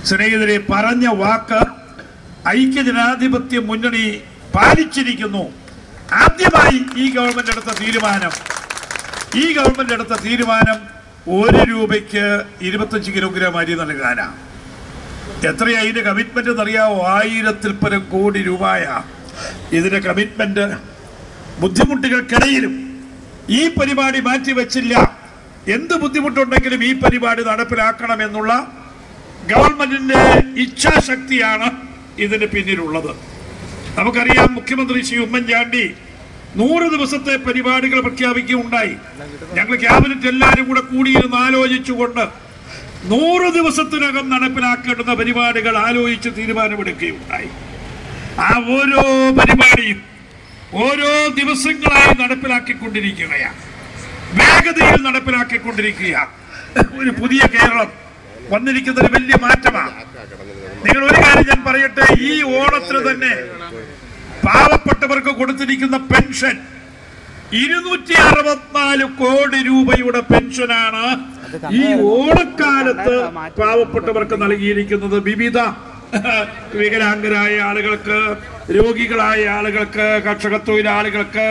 സ്നേഹിതരെ, പറഞ്ഞ വാക്ക് ഐക്യജനാധിപത്യ മുന്നണി പാലിച്ചിരിക്കുന്നു. ആദ്യമായി ഈ ഗവൺമെന്റ് എടുത്ത തീരുമാനം 1 രൂപയ്ക്ക് 25 കിലോഗ്രാം അരി നൽകാനാണ്. എത്രയാ ഇതിന്റെ കമ്മിറ്റ്മെന്റ് എന്നറിയാവോ? 1000-ൽ പരം കോടി രൂപയാ ഇതിന്റെ കമ്മിറ്റ്മെന്റ്. ബുദ്ധിമുട്ടുകൾക്കിടയിലും ഈ പരിപാടി മാറ്റിവെച്ചില്ല. എന്ത് ബുദ്ധിമുട്ടുണ്ടെങ്കിലും ഈ പരിപാടി നടപ്പിലാക്കണമെന്നുള്ള ഗവൺമെന്റിന്റെ ഇച്ഛാശക്തിയാണ് ഇതിന് പിന്നിലുള്ളത്. നമുക്കറിയാം, മുഖ്യമന്ത്രി ശ്രീ ഉമ്മൻചാണ്ടി 100 ദിവസത്തെ പരിപാടികൾ പ്രഖ്യാപിക്കുകയുണ്ടായി. ഞങ്ങൾ ക്യാബിനറ്റ് എല്ലാവരും കൂടെ കൂടിയിരുന്ന് ആലോചിച്ചുകൊണ്ട് 100 ദിവസത്തിനകം നടപ്പിലാക്കേണ്ടുന്ന പരിപാടികൾ ആലോചിച്ച് തീരുമാനമെടുക്കുകയുണ്ടായി. ആ ഓരോ പരിപാടിയും ഓരോ ദിവസങ്ങളായി നടപ്പിലാക്കിക്കൊണ്ടിരിക്കുകയാണ്, വേഗതയിൽ നടപ്പിലാക്കിക്കൊണ്ടിരിക്കുകയാണ്. ഒരു പുതിയ കേരളം വന്നിരിക്കുന്ന ഒരു വലിയ മാറ്റമാണ്. നിങ്ങൾ ഒരു കാര്യം ഞാൻ പറയട്ടെ, ഈ ഓണത്തിന് തന്നെ പാവപ്പെട്ടവർക്ക് കൊടുത്തിരിക്കുന്ന പെൻഷൻ 264 കോടി രൂപയുടെ പെൻഷനാണ് ഈ ഓണക്കാലത്ത് പാവപ്പെട്ടവർക്ക് നൽകിയിരിക്കുന്നത്. വിവിധ വികലാംഗരായ ആളുകൾക്ക്, രോഗികളായ ആളുകൾക്ക്, കർഷക തൊഴിലാളികൾക്ക്,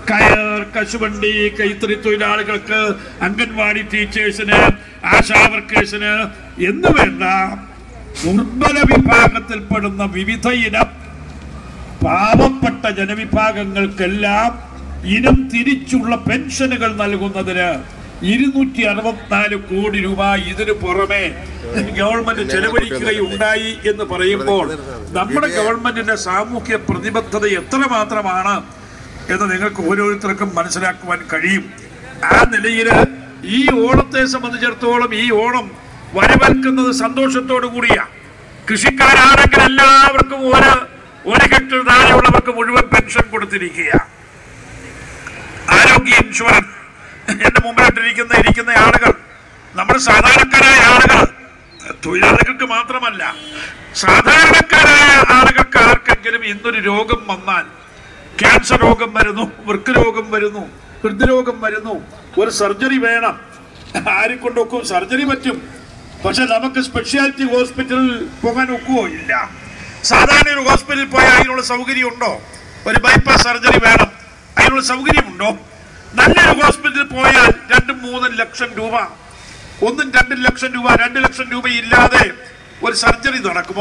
കയർ, കശുവണ്ടി, കൈത്തറി തൊഴിലാളികൾക്ക്, അംഗൻവാടി ടീച്ചേഴ്സിന്, ആശാ വർക്കേഴ്സിന് എന്ന് വേണ്ട ദുർബല വിഭാഗത്തിൽപ്പെടുന്ന വിവിധ ഇനം പാവപ്പെട്ട ജനവിഭാഗങ്ങൾക്കെല്ലാം ഇനം തിരിച്ചുള്ള പെൻഷനുകൾ നൽകുന്നതിന് 264 കോടി രൂപ ഇതിനു പുറമെ ഗവൺമെന്റ് ചെലവഴിക്കുകയുണ്ടായി എന്ന് പറയുമ്പോൾ നമ്മുടെ ഗവൺമെന്റിന്റെ സാമൂഹ്യ പ്രതിബദ്ധത എത്രമാത്രമാണ് എന്ന് നിങ്ങൾക്ക് ഓരോരുത്തർക്കും മനസ്സിലാക്കുവാൻ കഴിയും. ആ നിലയിൽ ഈ ഓണത്തെ സംബന്ധിച്ചിടത്തോളം ഈ ഓണം വരവേൽക്കുന്നത് സന്തോഷത്തോടു കൂടിയാണ്. കൃഷിക്കാരാണെങ്കിൽ എല്ലാവർക്കും 1 ഹെക്ടർ താഴെയുള്ളവർക്ക് മുഴുവൻ പെൻഷൻ കൊടുത്തിരിക്കുക. ആരോഗ്യ ഇൻഷുറൻസ്, എന്റെ മുമ്പിലിട്ടിരിക്കുന്ന ആളുകൾ, നമ്മുടെ സാധാരണക്കാരായ ആളുകൾ, തൊഴിലാളികൾക്ക് മാത്രമല്ല, സാധാരണക്കാരായ ആളുകൾക്ക് ആർക്കെങ്കിലും ഇന്നൊരു രോഗം വന്നാൽ, ക്യാൻസർ രോഗം വരുന്നു, വൃക്ക രോഗം വരുന്നു, ഹൃദ്രോഗം വരുന്നു, ഒരു സർജറി വേണം. ആരെക്കൊണ്ടൊക്കെ സർജറി പറ്റും, പക്ഷെ നമുക്ക് സ്പെഷ്യാലിറ്റി ഹോസ്പിറ്റലിൽ പോകാൻ ഒക്കുവോ? ഇല്ല. സാധാരണ ഒരു ഹോസ്പിറ്റലിൽ പോയാൽ അതിനുള്ള സൗകര്യം ഉണ്ടോ? ഒരു ബൈപ്പാസ് സർജറി വേണം, അതിനുള്ള സൗകര്യമുണ്ടോ? നല്ലൊരു ഹോസ്പിറ്റലിൽ പോയാൽ 2-3 ലക്ഷം രൂപ, 1-2 ലക്ഷം രൂപ, 2 ലക്ഷം രൂപ ഇല്ലാതെ ഒരു സർജറി നടക്കുമോ?